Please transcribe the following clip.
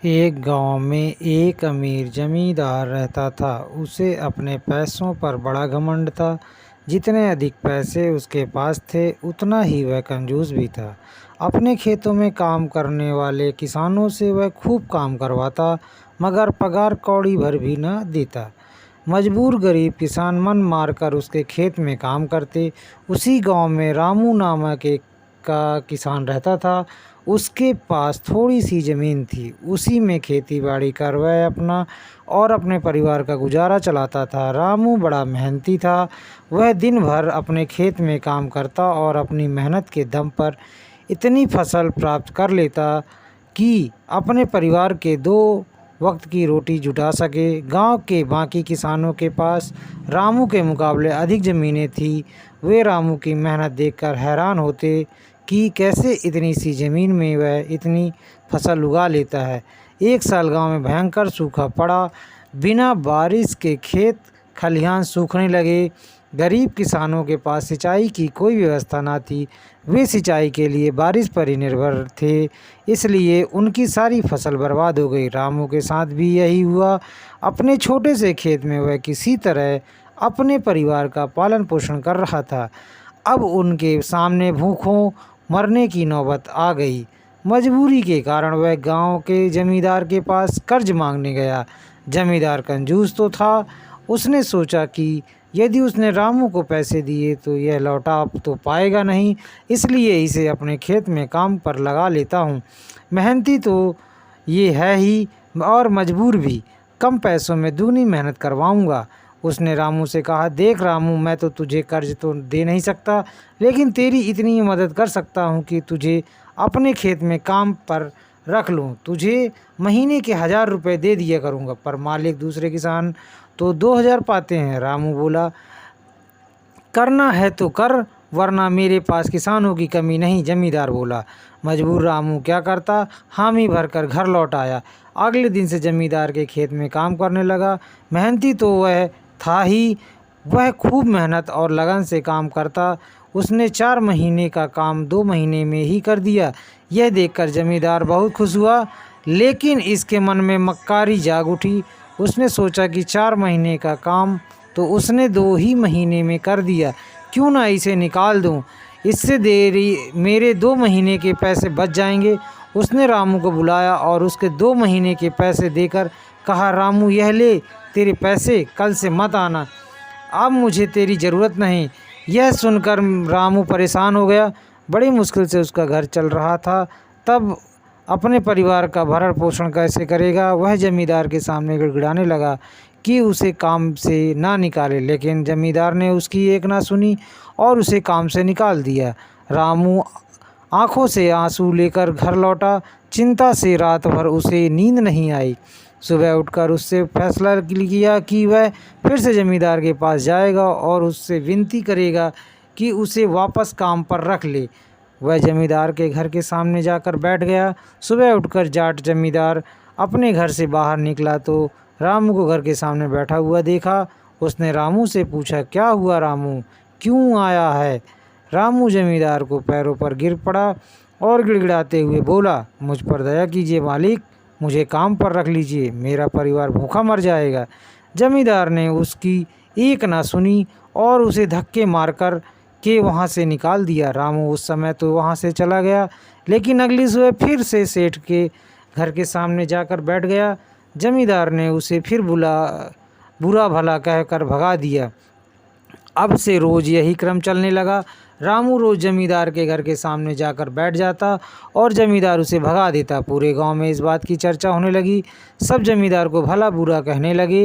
एक गांव में एक अमीर जमींदार रहता था। उसे अपने पैसों पर बड़ा घमंड था। जितने अधिक पैसे उसके पास थे उतना ही वह कंजूस भी था। अपने खेतों में काम करने वाले किसानों से वह खूब काम करवाता, मगर पगार कौड़ी भर भी न देता। मजबूर गरीब किसान मन मारकर उसके खेत में काम करते। उसी गांव में रामू नामक एक का किसान रहता था। उसके पास थोड़ी सी ज़मीन थी। उसी में खेती बाड़ी कर वह अपना और अपने परिवार का गुजारा चलाता था। रामू बड़ा मेहनती था। वह दिन भर अपने खेत में काम करता और अपनी मेहनत के दम पर इतनी फसल प्राप्त कर लेता कि अपने परिवार के 2 वक्त की रोटी जुटा सके। गांव के बाकी किसानों के पास रामू के मुकाबले अधिक ज़मीनें थी। वे रामू की मेहनत देखकर हैरान होते कि कैसे इतनी सी ज़मीन में वह इतनी फसल उगा लेता है। एक साल गांव में भयंकर सूखा पड़ा। बिना बारिश के खेत खलिहान सूखने लगे। गरीब किसानों के पास सिंचाई की कोई व्यवस्था न थी। वे सिंचाई के लिए बारिश पर ही निर्भर थे, इसलिए उनकी सारी फसल बर्बाद हो गई। रामू के साथ भी यही हुआ। अपने छोटे से खेत में वह किसी तरह अपने परिवार का पालन पोषण कर रहा था। अब उनके सामने भूखों मरने की नौबत आ गई। मजबूरी के कारण वह गांव के जमींदार के पास कर्ज मांगने गया। जमींदार कंजूस तो था। उसने सोचा कि यदि उसने रामू को पैसे दिए तो यह लौटा तो पाएगा नहीं, इसलिए इसे अपने खेत में काम पर लगा लेता हूँ। मेहनती तो ये है ही और मजबूर भी। कम पैसों में दुगनी मेहनत करवाऊँगा। उसने रामू से कहा, देख रामू, मैं तो तुझे कर्ज तो दे नहीं सकता, लेकिन तेरी इतनी मदद कर सकता हूँ कि तुझे अपने खेत में काम पर रख लूँ। तुझे महीने के 1000 रुपये दे दिया करूँगा। पर मालिक, दूसरे किसान तो 2000 पाते हैं। रामू बोला, करना है तो कर, वरना मेरे पास किसानों की कमी नहीं। जमींदार बोला। मजबूर रामू क्या करता, हामी भरकर घर लौट आया। अगले दिन से जमींदार के खेत में काम करने लगा। मेहनती तो वह था ही, वह खूब मेहनत और लगन से काम करता। उसने 4 महीने का काम 2 महीने में ही कर दिया। यह देखकर जमींदार बहुत खुश हुआ, लेकिन इसके मन में मक्कारी जाग उठी। उसने सोचा कि 4 महीने का काम तो उसने 2 ही महीने में कर दिया, क्यों ना इसे निकाल दूं। इससे देरी मेरे 2 महीने के पैसे बच जाएंगे। उसने रामू को बुलाया और उसके 2 महीने के पैसे देकर कहा, रामू, यह ले तेरे पैसे, कल से मत आना, अब मुझे तेरी ज़रूरत नहीं। यह सुनकर रामू परेशान हो गया। बड़ी मुश्किल से उसका घर चल रहा था, तब अपने परिवार का भरण पोषण कैसे करेगा। वह जमींदार के सामने गिड़गिड़ाने लगा कि उसे काम से ना निकाले, लेकिन जमींदार ने उसकी एक ना सुनी और उसे काम से निकाल दिया। रामू आंखों से आंसू लेकर घर लौटा। चिंता से रात भर उसे नींद नहीं आई। सुबह उठकर उससे फैसला किया कि वह फिर से जमींदार के पास जाएगा और उससे विनती करेगा कि उसे वापस काम पर रख ले। वह जमींदार के घर के सामने जाकर बैठ गया। सुबह उठकर जाट जमींदार अपने घर से बाहर निकला तो रामू को घर के सामने बैठा हुआ देखा। उसने रामू से पूछा, क्या हुआ रामू, क्यों आया है। रामू जमींदार को पैरों पर गिर पड़ा और गिड़गिड़ाते हुए बोला, मुझ पर दया कीजिए मालिक, मुझे काम पर रख लीजिए, मेरा परिवार भूखा मर जाएगा। जमींदार ने उसकी एक ना सुनी और उसे धक्के मारकर के वहाँ से निकाल दिया। रामू उस समय तो वहाँ से चला गया, लेकिन अगली सुबह फिर से सेठ के घर के सामने जाकर बैठ गया। जमींदार ने उसे फिर बुरा भला कहकर भगा दिया। अब से रोज़ यही क्रम चलने लगा। रामू रोज़ जमींदार के घर के सामने जाकर बैठ जाता और जमींदार उसे भगा देता। पूरे गांव में इस बात की चर्चा होने लगी। सब जमींदार को भला बुरा कहने लगे।